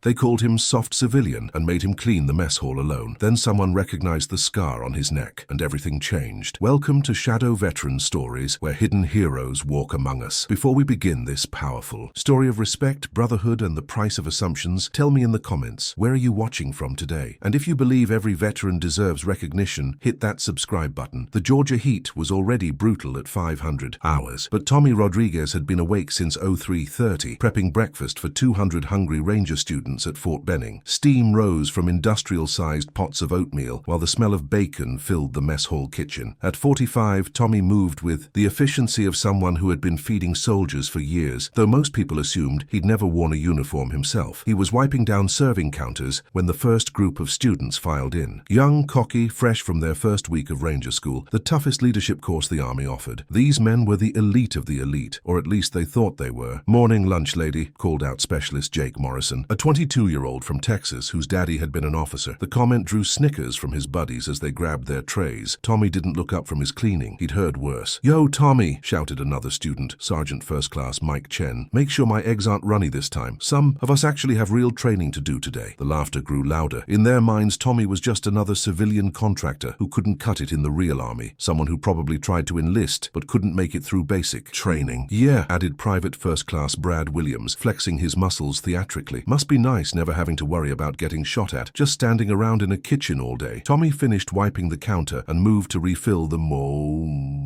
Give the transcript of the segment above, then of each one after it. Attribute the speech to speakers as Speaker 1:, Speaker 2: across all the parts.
Speaker 1: They called him Soft Civilian and made him clean the mess hall alone. Then someone recognized the scar on his neck, and everything changed. Welcome to Shadow Veteran Stories, where hidden heroes walk among us. Before we begin this powerful story of respect, brotherhood, and the price of assumptions, tell me in the comments, where are you watching from today? And if you believe every veteran deserves recognition, hit that subscribe button. The Georgia heat was already brutal at 500 hours, but Tommy Rodriguez had been awake since 03:30, prepping breakfast for 200 hungry Ranger students at Fort Benning. Steam rose from industrial-sized pots of oatmeal, while the smell of bacon filled the mess hall kitchen. At 45, Tommy moved with the efficiency of someone who had been feeding soldiers for years, though most people assumed he'd never worn a uniform himself. He was wiping down serving counters when the first group of students filed in. Young, cocky, fresh from their first week of Ranger School, the toughest leadership course the Army offered. These men were the elite of the elite, or at least they thought they were. "Morning, lunch lady," called out Specialist Jake Morrison, a 22-year-old from Texas whose daddy had been an officer. The comment drew snickers from his buddies as they grabbed their trays. Tommy didn't look up from his cleaning. He'd heard worse. "Yo, Tommy," shouted another student, Sergeant First Class Mike Chen. "Make sure my eggs aren't runny this time. Some of us actually have real training to do today." The laughter grew louder. In their minds, Tommy was just another civilian contractor who couldn't cut it in the real Army. Someone who probably tried to enlist but couldn't make it through basic training. "Yeah," added Private First Class Brad Williams, flexing his muscles theatrically. "Must be nice never having to worry about getting shot at, just standing around in a kitchen all day." Tommy finished wiping the counter and moved to refill the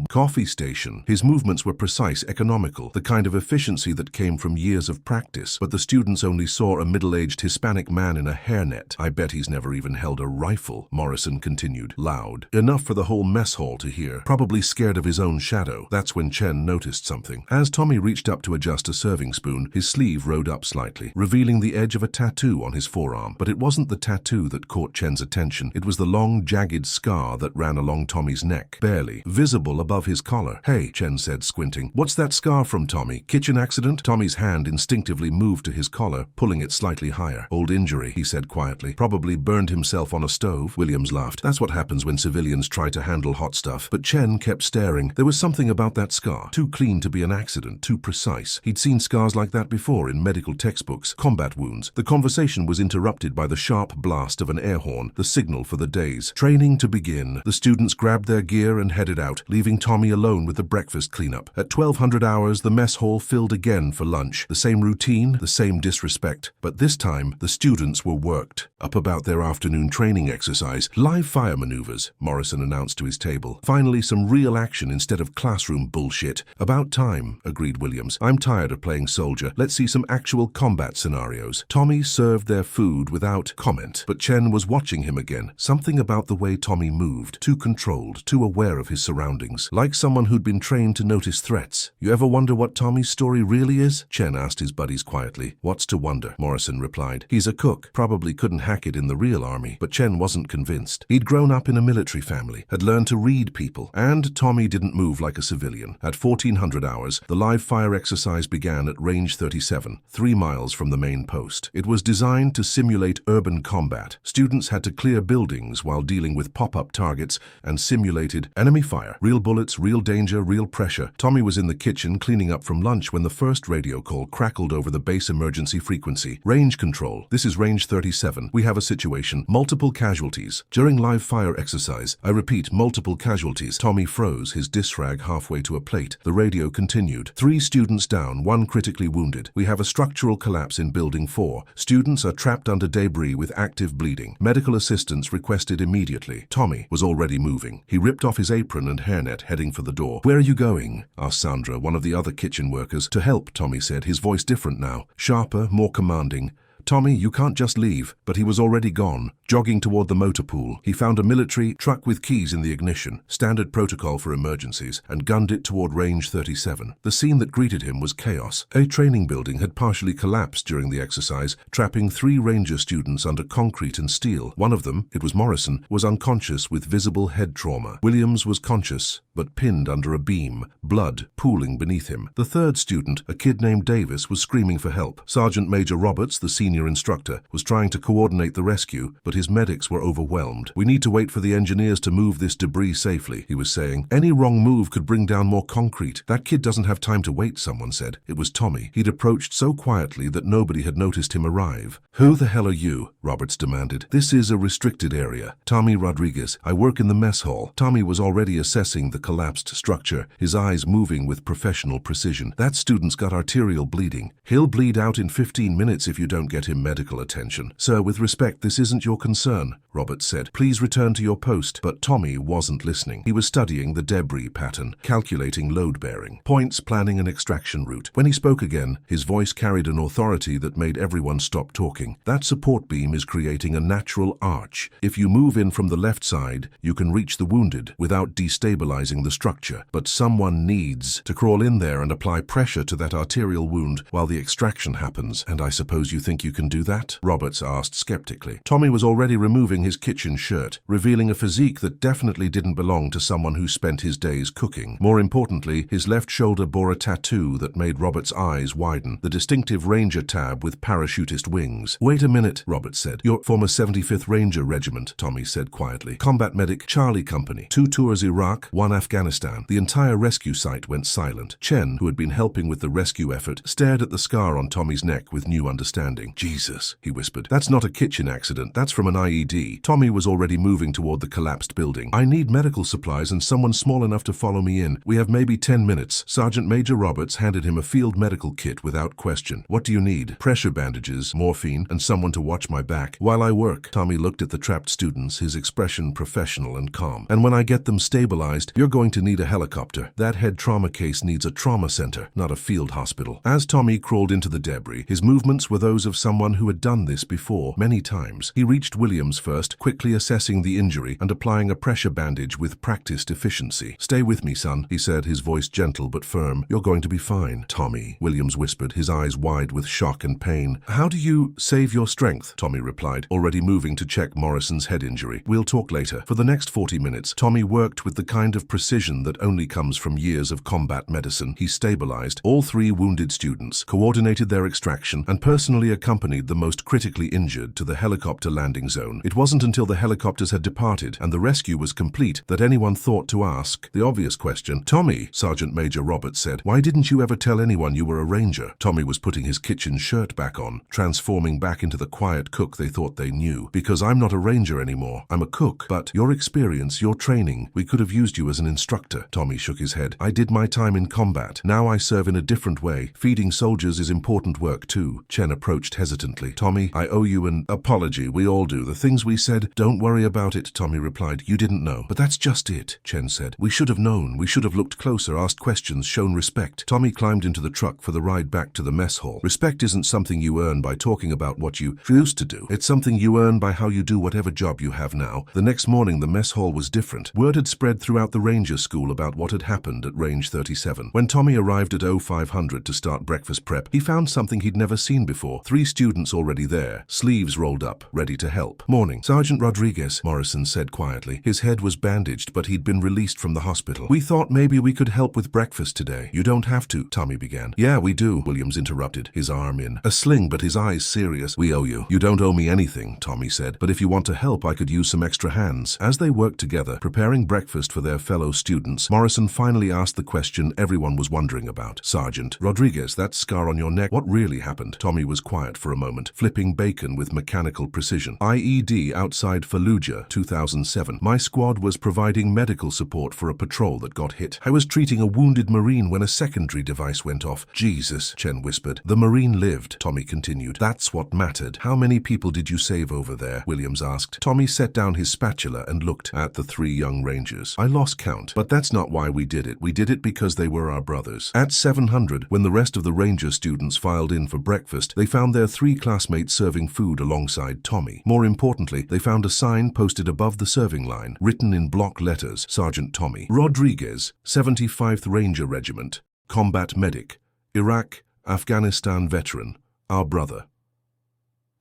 Speaker 1: coffee station. His movements were precise, economical, the kind of efficiency that came from years of practice. But the students only saw a middle-aged Hispanic man in a hairnet. "I bet he's never even held a rifle," Morrison continued, loud. Enough for the whole mess hall to hear. Probably scared of his own shadow. That's when Chen noticed something. As Tommy reached up to adjust a serving spoon, his sleeve rode up slightly, revealing the edge of a tattoo on his forearm. But it wasn't the tattoo that caught Chen's attention. It was the long, jagged scar that ran along Tommy's neck, barely visible above his collar. "Hey," Chen said, squinting. "What's that scar from, Tommy? Kitchen accident?" Tommy's hand instinctively moved to his collar, pulling it slightly higher. "Old injury," he said quietly. "Probably burned himself on a stove." Williams laughed. "That's what happens when civilians try to handle hot stuff." But Chen kept staring. There was something about that scar. Too clean to be an accident, too precise. He'd seen scars like that before in medical textbooks. Combat wounds. The conversation was interrupted by the sharp blast of an air horn, the signal for the day's training to begin. The students grabbed their gear and headed out, leaving Tommy alone with the breakfast cleanup. At 1200 hours, the mess hall filled again for lunch. The same routine, the same disrespect. But this time, the students were worked up about their afternoon training exercise. "Live fire maneuvers," Morrison announced to his table. "Finally, some real action instead of classroom bullshit." "About time," agreed Williams. "I'm tired of playing soldier. Let's see some actual combat scenarios." Tommy served their food without comment, but Chen was watching him again. Something about the way Tommy moved, too controlled, too aware of his surroundings, like someone who'd been trained to notice threats. "You ever wonder what Tommy's story really is?" Chen asked his buddies quietly. "What's to wonder?" Morrison replied. "He's a cook. Probably couldn't hack it in the real Army." But Chen wasn't convinced. He'd grown up in a military family, had learned to read people, and Tommy didn't move like a civilian. At 1400 hours, the live fire exercise began at Range 37, 3 miles from the main post. It was designed to simulate urban combat. Students had to clear buildings while dealing with pop-up targets and simulated enemy fire. Real bullets, real danger, real pressure. Tommy was in the kitchen cleaning up from lunch when the first radio call crackled over the base emergency frequency. "Range control. This is Range 37. We have a situation. Multiple casualties. During live fire exercise. I repeat, multiple casualties." Tommy froze, his dish rag halfway to a plate. The radio continued. "3 students down, 1 critically wounded. We have a structural collapse in Building 4. Students are trapped under debris with active bleeding. Medical assistance requested immediately." Tommy was already moving. He ripped off his apron and hairnet, heading for the door. "Where are you going?" asked Sandra, one of the other kitchen workers. "To help," Tommy said, his voice different now, sharper, more commanding. "Tommy, you can't just leave." But he was already gone, jogging toward the motor pool. He found a military truck with keys in the ignition, standard protocol for emergencies, and gunned it toward Range 37. The scene that greeted him was chaos. A training building had partially collapsed during the exercise, trapping 3 Ranger students under concrete and steel. One of them, it was Morrison, was unconscious with visible head trauma. Williams was conscious, but pinned under a beam, blood pooling beneath him. The third student, a kid named Davis, was screaming for help. Sergeant Major Roberts, the senior senior instructor, was trying to coordinate the rescue, but his medics were overwhelmed. "We need to wait for the engineers to move this debris safely," he was saying. "Any wrong move could bring down more concrete." "That kid doesn't have time to wait," someone said. It was Tommy. He'd approached so quietly that nobody had noticed him arrive. "Who the hell are you?" Roberts demanded. "This is a restricted area. Tommy Rodriguez. I work in the mess hall." Tommy was already assessing the collapsed structure, his eyes moving with professional precision. "That student's got arterial bleeding. He'll bleed out in 15 minutes if you don't get him medical attention." "Sir, with respect, this isn't your concern," Roberts said. "Please return to your post." But Tommy wasn't listening. He was studying the debris pattern, calculating load bearing, points, planning an extraction route. When he spoke again, his voice carried an authority that made everyone stop talking. "That support beam is creating a natural arch. If you move in from the left side, you can reach the wounded without destabilizing the structure. But someone needs to crawl in there and apply pressure to that arterial wound while the extraction happens. And I suppose you think you can do that?" Roberts asked skeptically. Tommy was already removing his kitchen shirt, revealing a physique that definitely didn't belong to someone who spent his days cooking. More importantly, his left shoulder bore a tattoo that made Roberts' eyes widen, the distinctive Ranger tab with parachutist wings. "Wait a minute," Roberts said. "Your former 75th Ranger Regiment," Tommy said quietly. "Combat medic, Charlie Company. 2 tours Iraq, 1 Afghanistan." The entire rescue site went silent. Chen, who had been helping with the rescue effort, stared at the scar on Tommy's neck with new understanding. "Jesus," he whispered. "That's not a kitchen accident. That's from an IED." Tommy was already moving toward the collapsed building. "I need medical supplies and someone small enough to follow me in. We have maybe 10 minutes. Sergeant Major Roberts handed him a field medical kit without question. "What do you need?" "Pressure bandages, morphine, and someone to watch my back while I work." Tommy looked at the trapped students, his expression professional and calm. "And when I get them stabilized, you're going to need a helicopter. That head trauma case needs a trauma center, not a field hospital." As Tommy crawled into the debris, his movements were those of someone who had done this before, many times. He reached Williams first, quickly assessing the injury and applying a pressure bandage with practiced efficiency. "Stay with me, son," he said, his voice gentle but firm. "You're going to be fine." "Tommy," Williams whispered, his eyes wide with shock and pain. "How do you save your strength?" Tommy replied, already moving to check Morrison's head injury. "We'll talk later." For the next 40 minutes, Tommy worked with the kind of precision that only comes from years of combat medicine. He stabilized all 3 wounded students, coordinated their extraction, and personally accompanied the most critically injured to the helicopter landing zone. It wasn't until the helicopters had departed and the rescue was complete that anyone thought to ask the obvious question. "Tommy," Sergeant Major Roberts said, "why didn't you ever tell anyone you were a ranger?" Tommy was putting his kitchen shirt back on, transforming back into the quiet cook they thought they knew. "Because I'm not a ranger anymore. I'm a cook. But your experience, your training, we could have used you as an instructor." Tommy shook his head. "I did my time in combat. Now I serve in a different way. Feeding soldiers is important work too." Chen approached hesitantly. "Tommy, I owe you an apology. We all do. The things we said." "Don't worry about it," Tommy replied. "You didn't know." "But that's just it," Chen said. "We should have known. We should have looked closer, asked questions, shown respect." Tommy climbed into the truck for the ride back to the mess hall. Respect isn't something you earn by talking about what you used to do. It's something you earn by how you do whatever job you have now. The next morning, the mess hall was different. Word had spread throughout the Ranger School about what had happened at Range 37. When Tommy arrived at 0500 to start breakfast prep, he found something he'd never seen before. 3 students already there, sleeves rolled up, ready to help. "Morning, Sergeant Rodriguez," Morrison said quietly. His head was bandaged, but he'd been released from the hospital. "We thought maybe we could help with breakfast today." "You don't have to," Tommy began. "Yeah, we do," Williams interrupted, his arm in a sling but his eyes serious. "We owe you." "You don't owe me anything," Tommy said, "but if you want to help, I could use some extra hands." As they worked together, preparing breakfast for their fellow students, Morrison finally asked the question everyone was wondering about. "Sergeant Rodriguez, that scar on your neck, what really happened?" Tommy was quiet for a moment, flipping bacon with mechanical precision. "IED outside Fallujah, 2007. My squad was providing medical support for a patrol that got hit. I was treating a wounded Marine when a secondary device went off." "Jesus," Chen whispered. "The Marine lived," Tommy continued. "That's what mattered." "How many people did you save over there?" Williams asked. Tommy set down his spatula and looked at the 3 young Rangers. "I lost count, but that's not why we did it. We did it because they were our brothers." At 700, when the rest of the Ranger students filed in for breakfast, they found their 3 classmates serving food alongside Tommy. More importantly, they found a sign posted above the serving line, written in block letters, "Sergeant Tommy Rodriguez, 75th Ranger Regiment, combat medic, Iraq, Afghanistan veteran, our brother."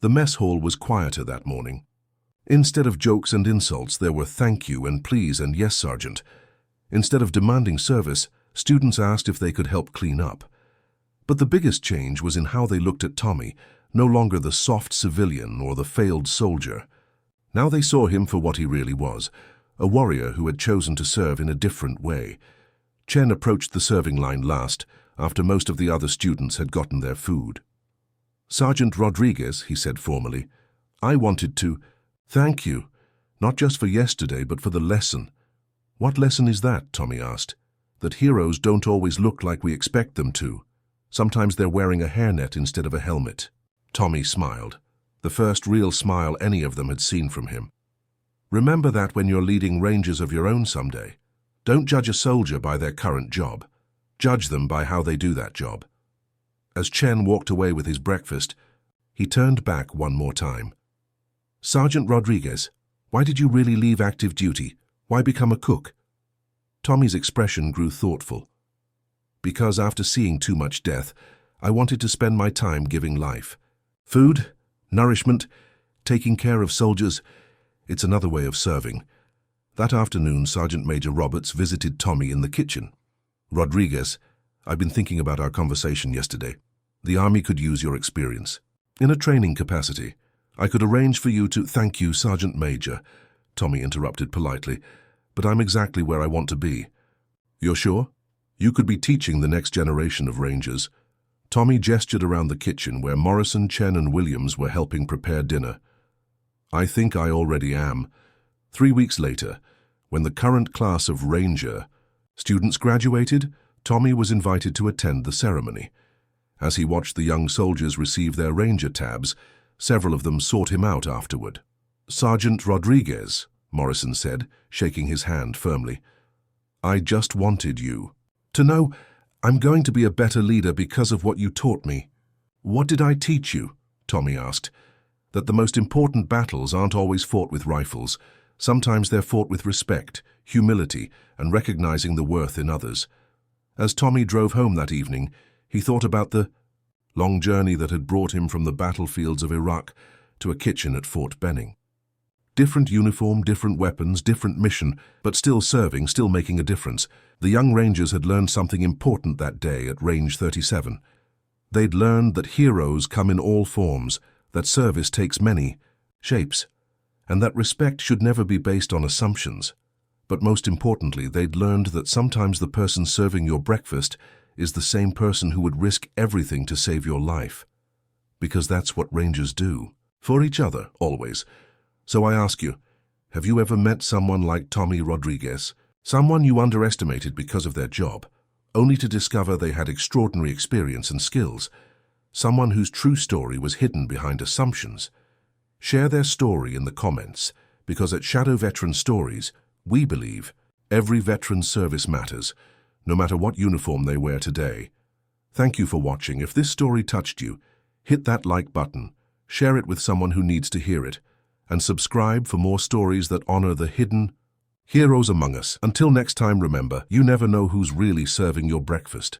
Speaker 1: The mess hall was quieter that morning. Instead of jokes and insults, there were "thank you" and "please" and "yes, Sergeant." Instead of demanding service, students asked if they could help clean up. But the biggest change was in how they looked at Tommy, no longer the soft civilian or the failed soldier. Now they saw him for what he really was, a warrior who had chosen to serve in a different way. Chen approached the serving line last, after most of the other students had gotten their food. "Sergeant Rodriguez," he said formally, "I wanted to thank you, not just for yesterday, but for the lesson." "What lesson is that?" Tommy asked. "That heroes don't always look like we expect them to. Sometimes they're wearing a hairnet instead of a helmet." Tommy smiled, the first real smile any of them had seen from him. "Remember that when you're leading Rangers of your own someday. Don't judge a soldier by their current job. Judge them by how they do that job." As Chen walked away with his breakfast, he turned back one more time. "Sergeant Rodriguez, why did you really leave active duty? Why become a cook?" Tommy's expression grew thoughtful. "Because after seeing too much death, I wanted to spend my time giving life. Food, nourishment, taking care of soldiers, it's another way of serving." That afternoon, Sergeant Major Roberts visited Tommy in the kitchen. "Rodriguez, I've been thinking about our conversation yesterday. The Army could use your experience. In a training capacity, I could arrange for you to—" "Thank you, Sergeant Major," Tommy interrupted politely, "but I'm exactly where I want to be." "You're sure? You could be teaching the next generation of Rangers." Tommy gestured around the kitchen where Morrison, Chen and Williams were helping prepare dinner. "I think I already am." 3 weeks later, when the current class of Ranger students graduated, Tommy was invited to attend the ceremony. As he watched the young soldiers receive their Ranger tabs, several of them sought him out afterward. "Sergeant Rodriguez," Morrison said, shaking his hand firmly, "I just wanted you to know I'm going to be a better leader because of what you taught me." "What did I teach you?" Tommy asked. "That the most important battles aren't always fought with rifles. Sometimes they're fought with respect, humility, and recognizing the worth in others." As Tommy drove home that evening, he thought about the long journey that had brought him from the battlefields of Iraq to a kitchen at Fort Benning. Different uniform, different weapons, different mission, but still serving, still making a difference. The young Rangers had learned something important that day at Range 37. They'd learned that heroes come in all forms, that service takes many shapes, and that respect should never be based on assumptions. But most importantly, they'd learned that sometimes the person serving your breakfast is the same person who would risk everything to save your life. Because that's what Rangers do. For each other, always. So I ask you, have you ever met someone like Tommy Rodriguez? Someone you underestimated because of their job, only to discover they had extraordinary experience and skills. Someone whose true story was hidden behind assumptions. Share their story in the comments, because at Shadow Veteran Stories, we believe every veteran's service matters, no matter what uniform they wear today. Thank you for watching. If this story touched you, hit that like button, share it with someone who needs to hear it, and subscribe for more stories that honor the hidden heroes among us. Until next time, remember, you never know who's really serving your breakfast.